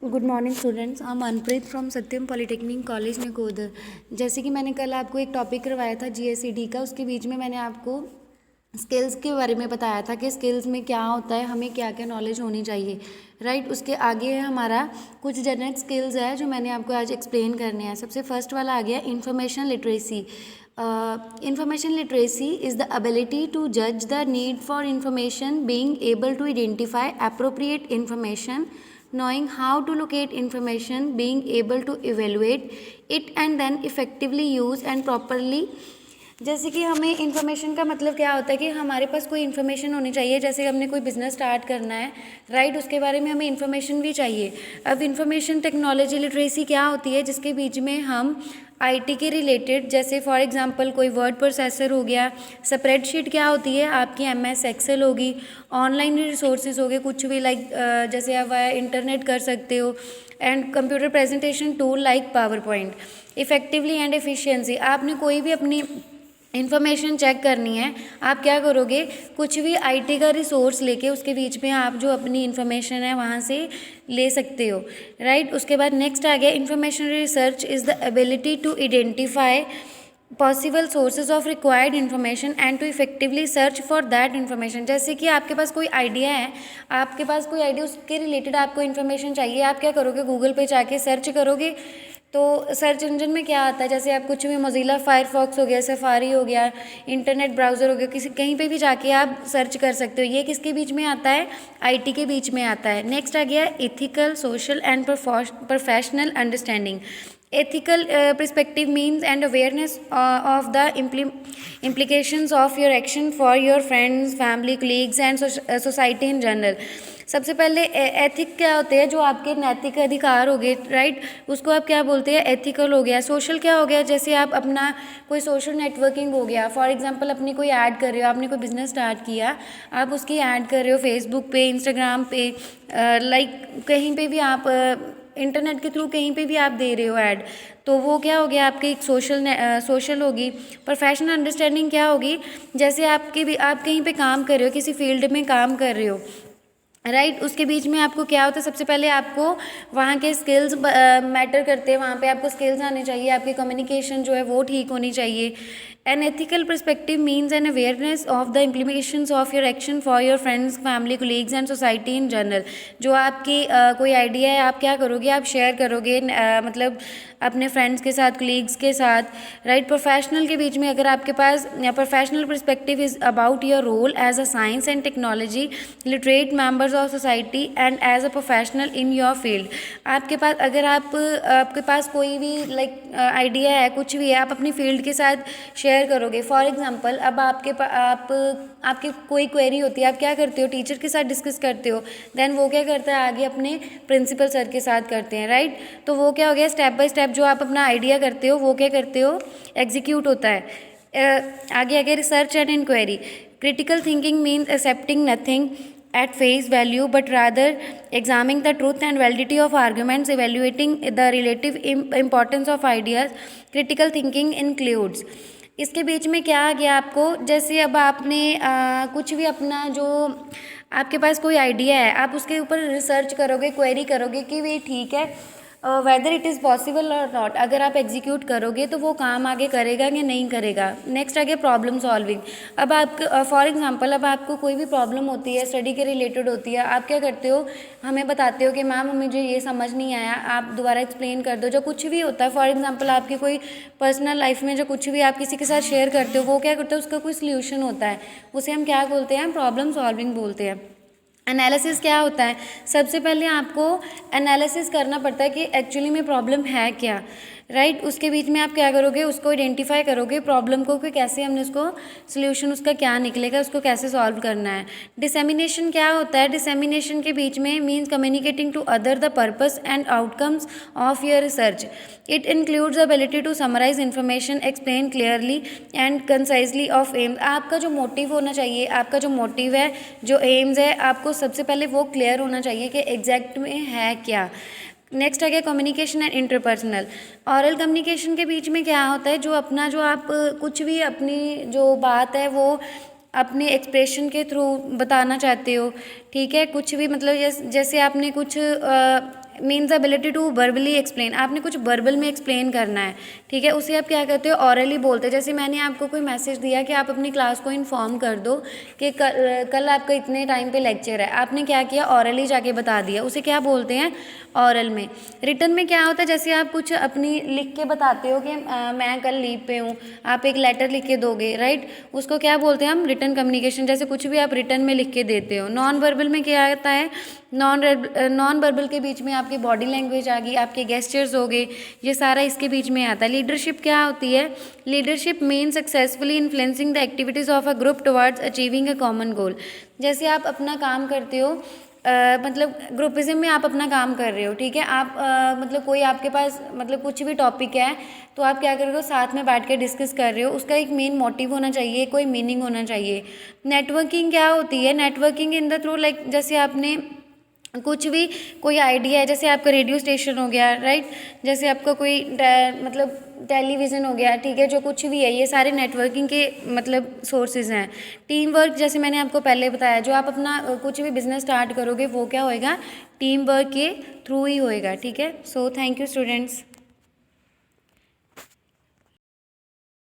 Good morning students, I am Manpreet from Satyam polytechnic college Nakodar. जैसे कि मैंने कल आपको एक टॉपिक करवाया था जीएसईडी का, उसके बीच में मैंने आपको स्किल्स के बारे में बताया था कि स्किल्स में क्या होता है, हमें क्या क्या नॉलेज होनी चाहिए। राइट, उसके आगे है हमारा कुछ जनरल स्किल्स है जो मैंने आपको आज एक्सप्लेन करने हैं। सबसे फर्स्ट वाला आ गया information literacy. Information literacy is the ability to judge the need for information, being able to identify appropriate information, knowing how to locate information, being able to evaluate it and then effectively use and properly। जैसे कि हमें information का मतलब क्या होता है कि हमारे पास कोई इन्फॉर्मेशन होनी चाहिए। जैसे हमने कोई बिज़नेस स्टार्ट करना है, राइट, उसके बारे में हमें इन्फॉर्मेशन भी चाहिए। अब इन्फॉर्मेशन टेक्नोलॉजी लिटरेसी क्या होती है, जिसके बीच में हम आईटी के रिलेटेड, जैसे फॉर एग्जांपल कोई वर्ड प्रोसेसर हो गया, स्प्रेडशीट क्या होती है आपकी एमएस एक्सेल होगी, ऑनलाइन रिसोर्सेज हो गए कुछ भी, लाइक जैसे आप इंटरनेट कर सकते हो, and computer presentation tool like power point. Effectively and efficiency, आपने कोई भी अपनी इन्फॉर्मेशन चेक करनी है, आप क्या करोगे, कुछ भी आईटी का रिसोर्स लेके उसके बीच में आप जो अपनी इन्फॉर्मेशन है वहाँ से ले सकते हो। राइट, उसके बाद नेक्स्ट आ गया information research is the ability to identify possible sources of required information and to effectively search for that information. जैसे कि आपके पास कोई आइडिया है, आपके पास कोई आइडिया, उसके रिलेटेड आपको इन्फॉर्मेशन चाहिए, आप क्या करोगे, गूगल पे जाके सर्च करोगे। तो सर्च इंजन में क्या आता है, जैसे आप कुछ भी मोज़िला फायरफॉक्स हो गया, सफारी हो गया, इंटरनेट ब्राउज़र हो गया, किसी कहीं पे भी जाके आप सर्च कर सकते हो। ये किसके बीच में आता है, आईटी के बीच में आता है। नेक्स्ट आ गया ethical, social and professional understanding. Ethical perspective means and awareness of the implications of your action for your friends, family, colleagues and society in general। सबसे पहले एथिक क्या होते हैं, जो आपके नैतिक अधिकार हो गए, राइट, उसको आप क्या बोलते हैं, एथिकल हो गया। सोशल क्या हो गया, जैसे आप अपना कोई सोशल नेटवर्किंग हो गया, फॉर एग्जांपल अपनी कोई ऐड कर रहे हो, आपने कोई बिजनेस स्टार्ट किया, आप उसकी ऐड कर रहे हो फेसबुक पे, इंस्टाग्राम पे, लाइक कहीं पे भी आप इंटरनेट के थ्रू कहीं पे भी आप दे रहे हो ऐड, तो वो क्या हो गया, आपकी एक सोशल होगी। प्रोफेशनल अंडरस्टैंडिंग क्या होगी, जैसे आप कहीं पे काम कर रहे हो, किसी फील्ड में काम कर रहे हो, राइट, उसके बीच में आपको क्या होता है, सबसे पहले आपको वहाँ के स्किल्स मैटर करते हैं, वहाँ पे आपको स्किल्स आने चाहिए, आपकी कम्युनिकेशन जो है वो ठीक होनी चाहिए। An ethical perspective means an awareness of the implications of your action for your friends, family, colleagues and society in general. जो आपकी कोई आइडिया है, आप क्या करोगे, आप शेयर करोगे, मतलब अपने फ्रेंड्स के साथ, कोलीग्स के साथ, राइट। प्रोफेशनल के बीच में अगर आपके पास professional perspective is about your role as a science and technology literate members of society and as a professional in your field. आपके पास अगर आपके पास कोई भी लाइक आइडिया है, कुछ भी है, आप अपनी फील्ड के साथ शेयर करोगे। फॉर एग्जांपल अब आपकी कोई क्वेरी होती है, आप क्या करते हो, टीचर के साथ डिस्कस करते हो, देन वो क्या करता है, आगे अपने प्रिंसिपल सर के साथ करते हैं, राइट। तो वो क्या हो गया, स्टेप बाय स्टेप जो आप अपना आइडिया करते हो वो क्या करते हो, एग्जीक्यूट होता है। आगे research and inquiry. Critical thinking means accepting nothing at face value but rather examining the truth and validity of arguments, evaluating the relative importance of ideas। critical thinking includes। इसके बीच में क्या आ गया आपको, जैसे अब आपने कुछ भी अपना जो आपके पास कोई आइडिया है, आप उसके ऊपर रिसर्च करोगे, क्वेरी करोगे कि ये ठीक है, वेदर इट इज़ पॉसिबल और नॉट। अगर आप एग्जीक्यूट करोगे तो वो काम आगे करेगा कि नहीं करेगा। नेक्स्ट आ गया प्रॉब्लम सॉल्विंग। अब आप फॉर एग्जांपल अब आपको कोई भी प्रॉब्लम होती है, स्टडी के रिलेटेड होती है, आप क्या करते हो, हमें बताते हो कि मैम मुझे ये समझ नहीं आया, आप दोबारा एक्सप्लेन कर दो। जो कुछ भी होता है, फॉर एग्जांपल आपकी कोई पर्सनल लाइफ में जो कुछ भी आप किसी के साथ शेयर करते हो, वो क्या करते हो, उसका कोई सोल्यूशन होता है, उसे हम क्या बोलते हैं, प्रॉब्लम सॉल्विंग बोलते हैं। एनालिसिस क्या होता है, सबसे पहले आपको एनालिसिस करना पड़ता है कि एक्चुअली में प्रॉब्लम है क्या, राइट। उसके बीच में आप क्या करोगे, उसको आइडेंटिफाई करोगे प्रॉब्लम को, कि कैसे हमने उसको सोल्यूशन उसका क्या निकलेगा, उसको कैसे सॉल्व करना है। डिसेमिनेशन क्या होता है, डिसेमिनेशन के बीच में means communicating to other the purpose and outcomes of your research. It includes ability to summarise information, explain clearly and concisely of aims. आपका जो मोटिव होना चाहिए, आपका जो मोटिव है, जो एम्स है, आपको सबसे पहले वो क्लियर होना चाहिए कि एग्जैक्ट में है क्या। नेक्स्ट आ गया communication and interpersonal. Oral communication के बीच में क्या होता है, जो आप कुछ भी अपनी जो बात है वो अपने एक्सप्रेशन के थ्रू बताना चाहते हो, ठीक है, कुछ भी मतलब जैसे आपने कुछ means ability to verbally explain, आपने कुछ वर्बल में एक्सप्लेन करना है, ठीक है, उसे आप क्या कहते हो, ऑरली बोलते हैं। जैसे मैंने आपको कोई मैसेज दिया कि आप अपनी क्लास को इन्फॉर्म कर दो कि कल आपका इतने टाइम पे लेक्चर है, आपने क्या किया, ऑरली जाके बता दिया, उसे क्या बोलते हैं, ऑरल में। रिटन में क्या होता है, जैसे आप कुछ अपनी लिख के बताते हो कि मैं कल लीव पे हूँ, आप एक लेटर लिख के दोगे, राइट, उसको क्या बोलते हैं हम, रिटन कम्युनिकेशन। जैसे कुछ भी आप रिटन में लिख के देते हो। नॉन वर्बल में क्या आता है, नॉन वर्बल के बीच में आपकी बॉडी लैंग्वेज आ गई, आपके गेस्चर्स हो गए, ये सारा इसके बीच में आता है। लीडरशिप क्या होती है, leadership mean successfully influencing the activities of a group towards achieving a common goal. जैसे आप अपना काम करते हो, मतलब ग्रुपिज्म में आप अपना काम कर रहे हो, ठीक है, आप मतलब कोई आपके पास मतलब कुछ भी टॉपिक है तो आप क्या कर रहे हो, साथ में बैठ के डिस्कस कर रहे हो, उसका एक मेन मोटिव होना चाहिए, कोई मीनिंग होना चाहिए। नेटवर्किंग क्या होती है, networking in the through like जैसे आपने कुछ भी कोई आइडिया है, जैसे आपका रेडियो स्टेशन हो गया, राइट, जैसे आपका कोई मतलब टेलीविज़न हो गया, ठीक है, जो कुछ भी है, ये सारे नेटवर्किंग के मतलब सोर्सेज हैं। टीम वर्क, जैसे मैंने आपको पहले बताया, जो आप अपना कुछ भी बिजनेस स्टार्ट करोगे वो क्या होएगा, टीम वर्क के थ्रू ही होएगा, ठीक है। So thank you students.